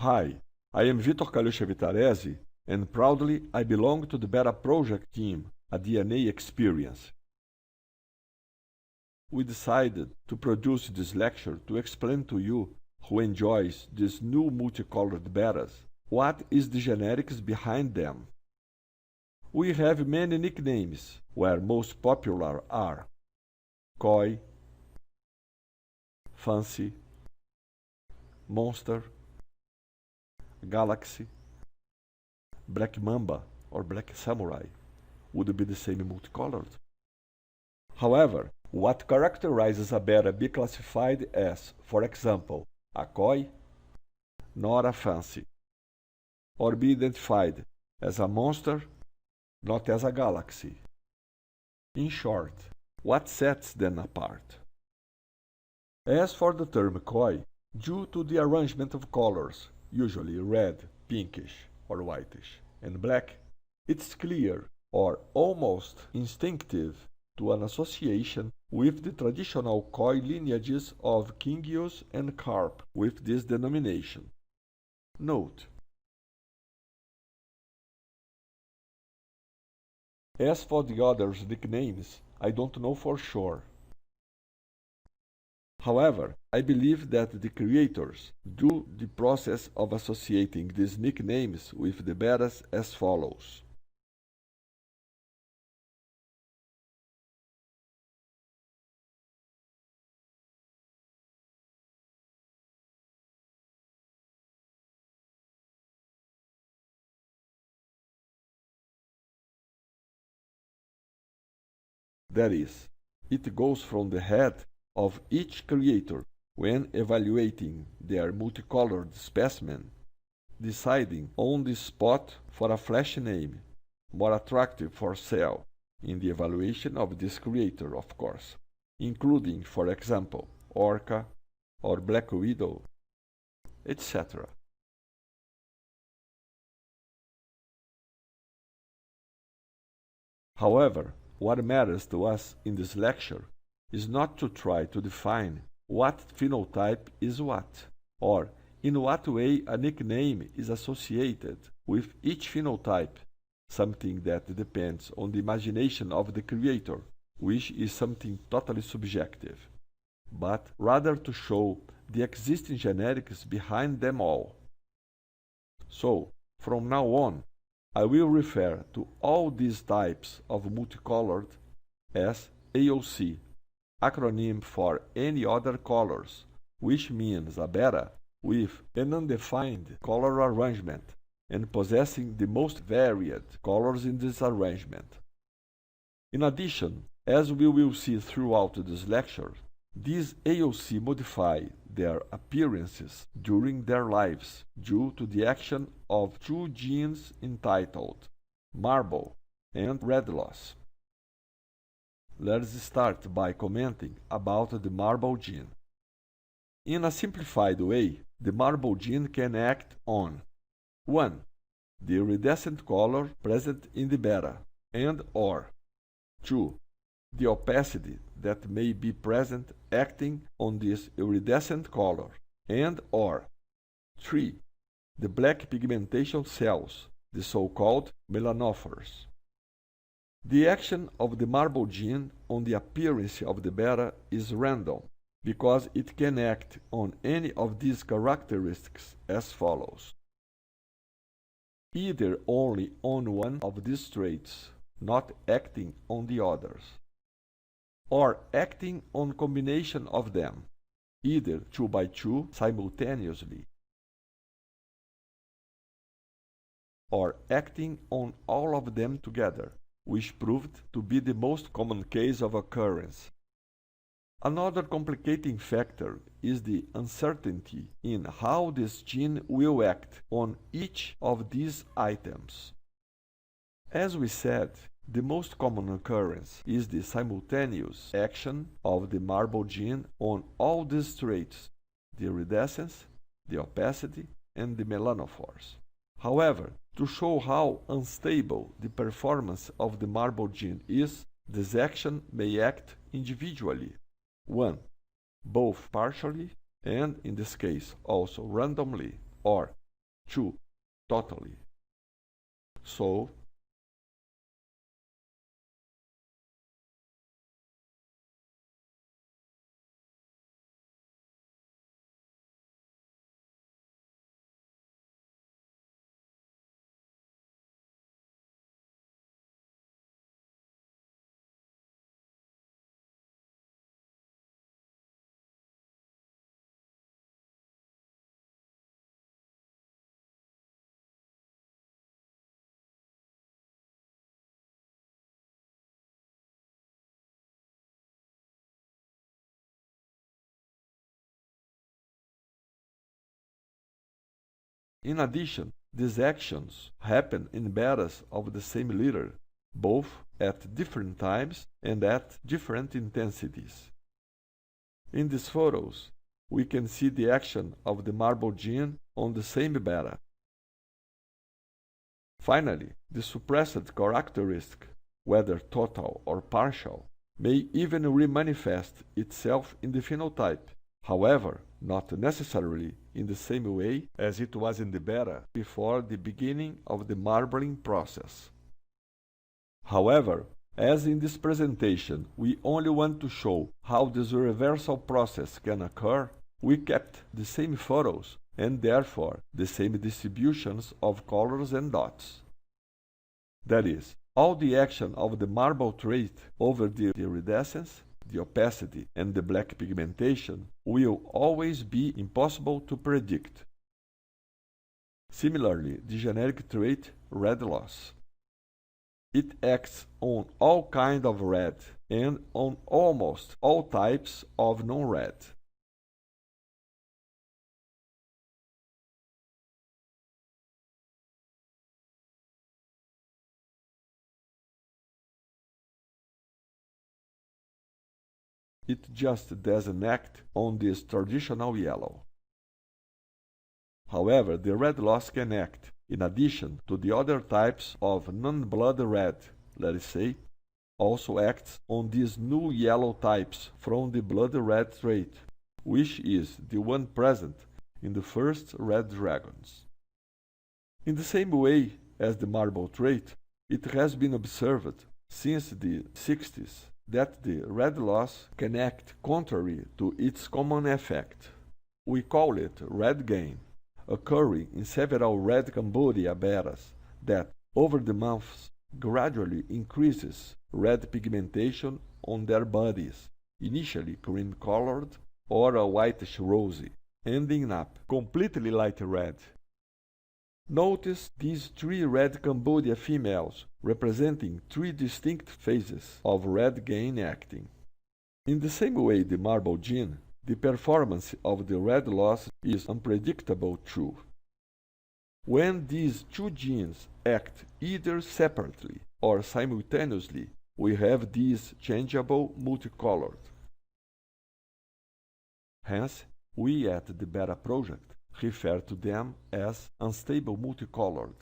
Hi, I am Vitor Vitarese, and proudly I belong to the Betta project team, a DNA experience. We decided to produce this lecture to explain to you, who enjoys these new multicolored bettas, what is the genetics behind them. We have many nicknames, where most popular are Koi, Fancy, Monster, Galaxy, Black Mamba or Black Samurai would be the same multicolored. However, what characterizes a betta be classified as, for example, a Koi, not a Fancy, or be identified as a monster, not as a galaxy. In short, what sets them apart? As for the term Koi, due to the arrangement of colors, usually red, pinkish, or whitish, and black, it's clear, or almost instinctive, to an association with the traditional Koi lineages of Kingios and Carp with this denomination. Note: as for the others' nicknames, I don't know for sure. However, I believe that the creators do the process of associating these nicknames with the bettas as follows. That is, it goes from the head of each creator when evaluating their multicolored specimen, deciding on the spot for a flash name, more attractive for sale, in the evaluation of this creator, of course, including, for example, Orca or Black Widow, etc. However, what matters to us in this lecture is not to try to define what phenotype is what, or in what way a nickname is associated with each phenotype, something that depends on the imagination of the creator, which is something totally subjective, but rather to show the existing genetics behind them all. So, from now on, I will refer to all these types of multicolored as AOC, acronym for any other colors, which means a betta with an undefined color arrangement and possessing the most varied colors in this arrangement. In addition, as we will see throughout this lecture, these AOC modify their appearances during their lives due to the action of two genes entitled marble and red loss. Let's start by commenting about the marble gene. In a simplified way, the marble gene can act on 1. The iridescent color present in the betta, and or 2. The opacity that may be present acting on this iridescent color, and or 3. The black pigmentation cells, the so-called melanophores. The action of the marble gene on the appearance of the betta is random, because it can act on any of these characteristics as follows. Either only on one of these traits, not acting on the others, or acting on combination of them, either 2 by 2 simultaneously, or acting on all of them together, which proved to be the most common case of occurrence. Another complicating factor is the uncertainty in how this gene will act on each of these items. As we said, the most common occurrence is the simultaneous action of the marble gene on all these traits, the iridescence, the opacity, and the melanophores. However, to show how unstable the performance of the marble gene is, this action may act individually. 1. Both partially and, in this case, also randomly, or true totally. So, in addition, these actions happen in bettas of the same letter, both at different times and at different intensities. In these photos, we can see the action of the marble gene on the same beta. Finally, the suppressed characteristic, whether total or partial, may even remanifest itself in the phenotype, however, not necessarily in the same way as it was in the beta before the beginning of the marbling process. However, as in this presentation we only want to show how this reversal process can occur, we kept the same photos and therefore the same distributions of colors and dots. That is, all the action of the marble trait over the iridescence, the opacity, and the black pigmentation will always be impossible to predict. Similarly, the generic trait red loss. It acts on all kinds of red and on almost all types of non-red. It just doesn't act on this traditional yellow. However, the red loss can act, in addition to the other types of non-blood red, let us say, also acts on these new yellow types from the blood red trait, which is the one present in the first red dragons. In the same way as the marble trait, it has been observed since the 60s that the red loss can act contrary to its common effect. We call it red gain, occurring in several red Cambodia bettas that, over the months, gradually increases red pigmentation on their bodies, initially cream-colored or a whitish-rosy, ending up completely light red. Notice these three red Cambodia females representing three distinct phases of red gain acting. In the same way the marble gene, the performance of the red loss is unpredictable too. When these two genes act either separately or simultaneously, we have these changeable multicolored. Hence, we at the Betta project refer to them as unstable multicolored.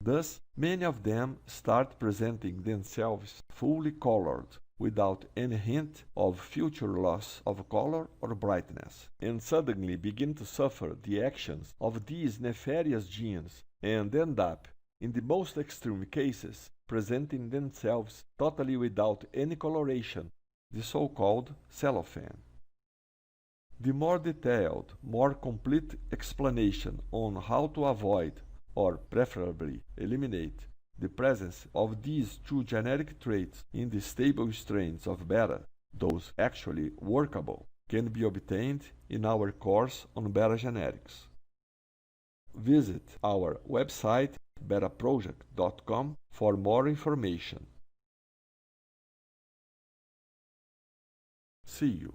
Thus, many of them start presenting themselves fully colored, without any hint of future loss of color or brightness, and suddenly begin to suffer the actions of these nefarious genes and end up, in the most extreme cases, presenting themselves totally without any coloration, the so-called cellophane. The more detailed, more complete explanation on how to avoid, or preferably eliminate, the presence of these two generic traits in the stable strains of Betta, those actually workable, can be obtained in our course on Betta genetics. Visit our website bettaproject.com for more information. See you.